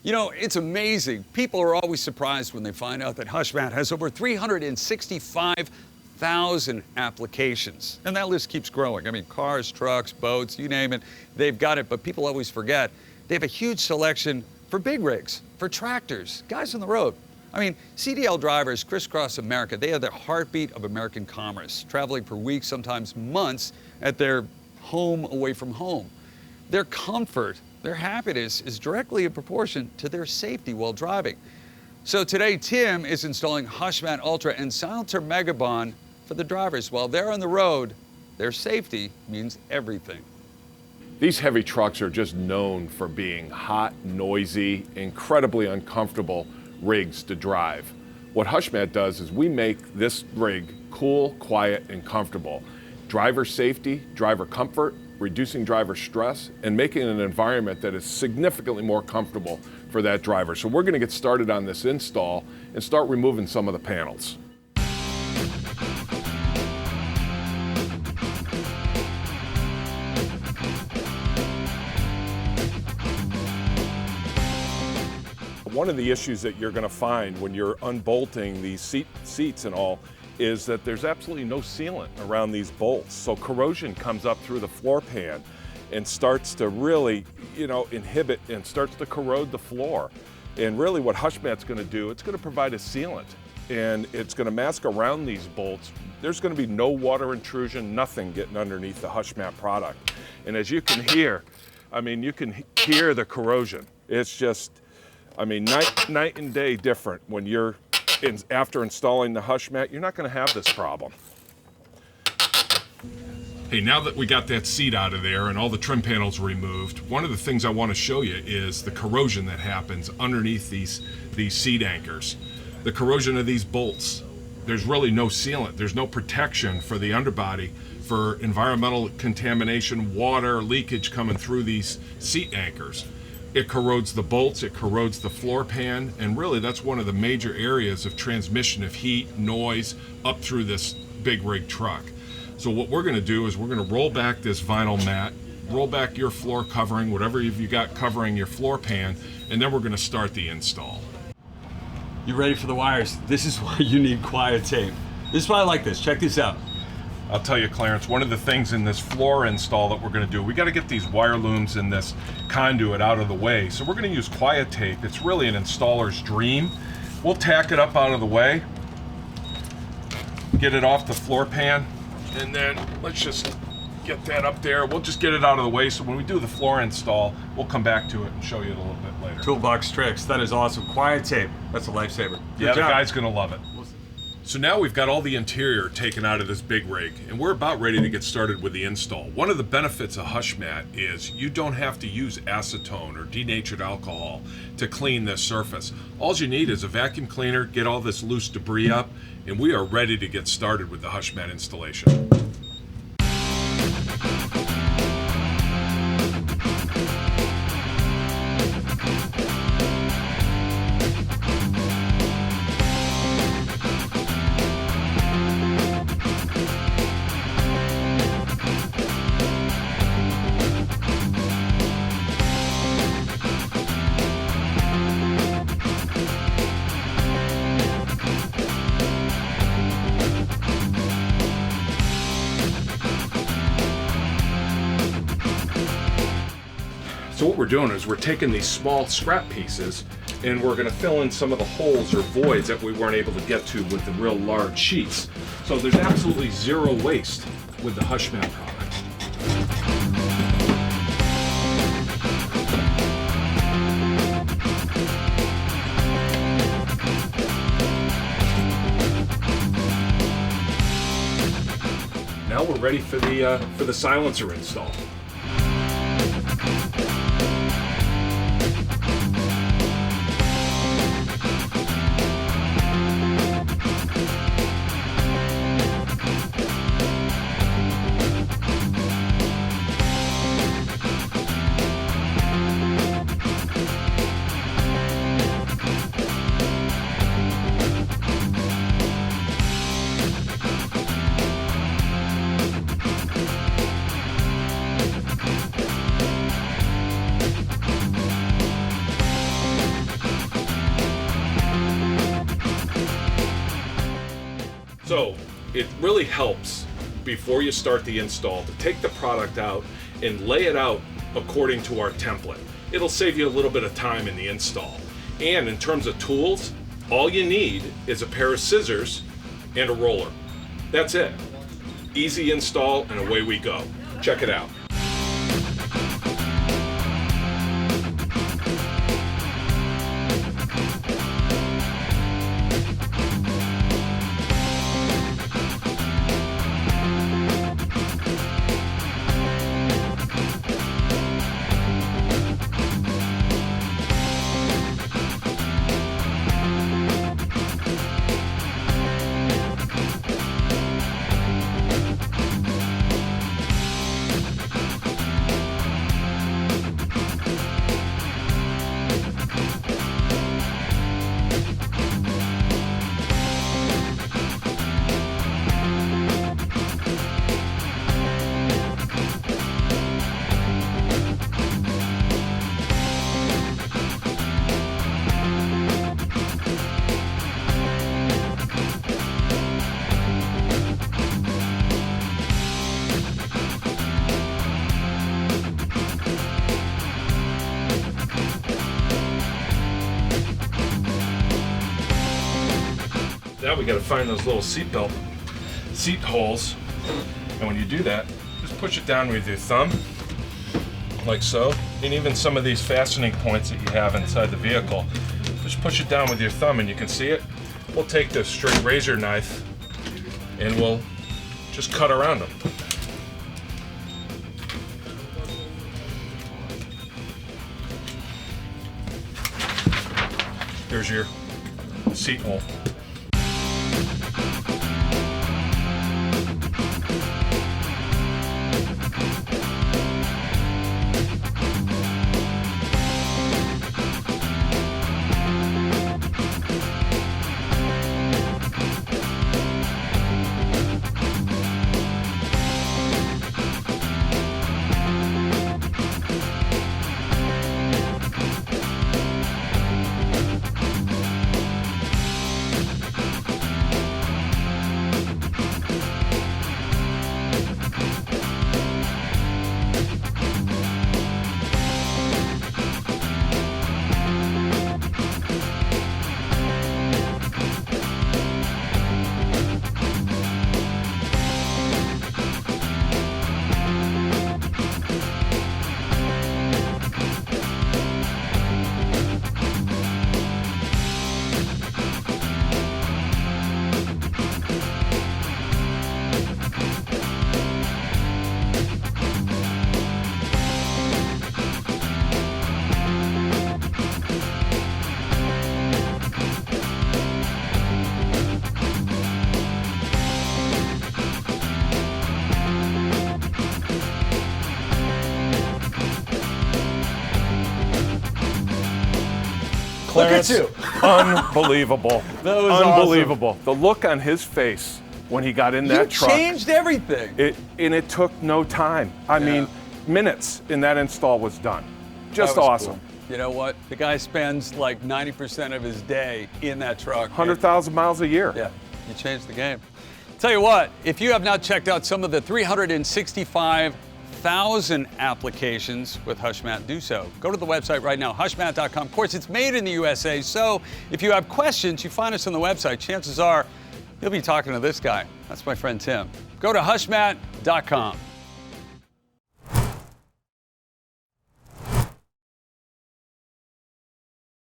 You know, it's amazing. People are always surprised when they find out that HushMat has over 365,000 applications. And that list keeps growing. I mean, cars, trucks, boats, you name it, they've got it. But people always forget they have a huge selection for big rigs, for tractors, guys on the road. I mean, CDL drivers crisscross America. They are the heartbeat of American commerce, traveling for weeks, sometimes months, at their home away from home. Their comfort, their happiness is directly in proportion to their safety while driving. So today, Tim is installing HushMat Ultra and Silencer Megabond for the drivers. While they're on the road, their safety means everything. These heavy trucks are just known for being hot, noisy, incredibly uncomfortable rigs to drive. What HushMat does is we make this rig cool, quiet, and comfortable. Driver safety, driver comfort, reducing driver stress, and making an environment that is significantly more comfortable for that driver. So we're going to get started on this install and start removing some of the panels. One of the issues that you're going to find when you're unbolting these seats and all is that there's absolutely no sealant around these bolts. So corrosion comes up through the floor pan and starts to really, inhibit and starts to corrode the floor. And really what HushMat's going to do, it's going to provide a sealant and it's going to mask around these bolts. There's going to be no water intrusion, nothing getting underneath the HushMat product. And as you can hear, you can hear the corrosion. It's just, night and day different when you're after installing the HushMat. You're not going to have this problem. Hey, now that we got that seat out of there and all the trim panels removed, one of the things I want to show you is the corrosion that happens underneath these seat anchors. The corrosion of these bolts. There's really no sealant. There's no protection for the underbody for environmental contamination, water, leakage coming through these seat anchors. It corrodes the bolts, it corrodes the floor pan, and really that's one of the major areas of transmission of heat, noise, up through this big rig truck. So what we're gonna do is we're gonna roll back this vinyl mat, roll back your floor covering, whatever you got covering your floor pan, and then we're gonna start the install. You ready for the wires? This is why you need quiet tape. This is why I like this. Check this out. I'll tell you, Clarence, one of the things in this floor install that we're going to do, we got to get these wire looms and this conduit out of the way. So we're going to use quiet tape. It's really an installer's dream. We'll tack it up out of the way, get it off the floor pan, and then let's just get that up there. We'll just get it out of the way so when we do the floor install, we'll come back to it and show you it a little bit later. Toolbox tricks. That is awesome. Quiet tape. That's a lifesaver. Yeah, the guy's going to love it. So now we've got all the interior taken out of this big rig, and we're about ready to get started with the install. One of the benefits of HushMat is you don't have to use acetone or denatured alcohol to clean this surface. All you need is a vacuum cleaner, get all this loose debris up, and we are ready to get started with the HushMat installation. So what we're doing is we're taking these small scrap pieces and we're going to fill in some of the holes or voids that we weren't able to get to with the real large sheets. So there's absolutely zero waste with the HushMat product. Now we're ready for the silencer install. it really helps before you start the install to take the product out and lay it out according to our template. It'll save you a little bit of time in the install. And in terms of tools, all you need is a pair of scissors and a roller. That's it. Easy install and away we go. Check it out. Now we got to find those little seat holes, and when you do that, just push it down with your thumb, like so. And even some of these fastening points that you have inside the vehicle, just push it down with your thumb, and you can see it. We'll take this straight razor knife, and we'll just cut around them. Here's your seat hole. Clarence, Look at you. Unbelievable. That was unbelievable. Awesome. The look on his face when he got in that truck. You changed everything. It took no time. I mean, minutes, and that install was done. Just awesome. Cool. You know what? The guy spends like 90% of his day in that truck. 100,000 miles a year. Yeah, you changed the game. Tell you what, if you have not checked out some of the 365,000 applications with HushMat, do so. Go to the website right now, HushMat.com. Of course, it's made in the USA, so if you have questions, you find us on the website. Chances are you'll be talking to this guy. That's my friend Tim. Go to HushMat.com.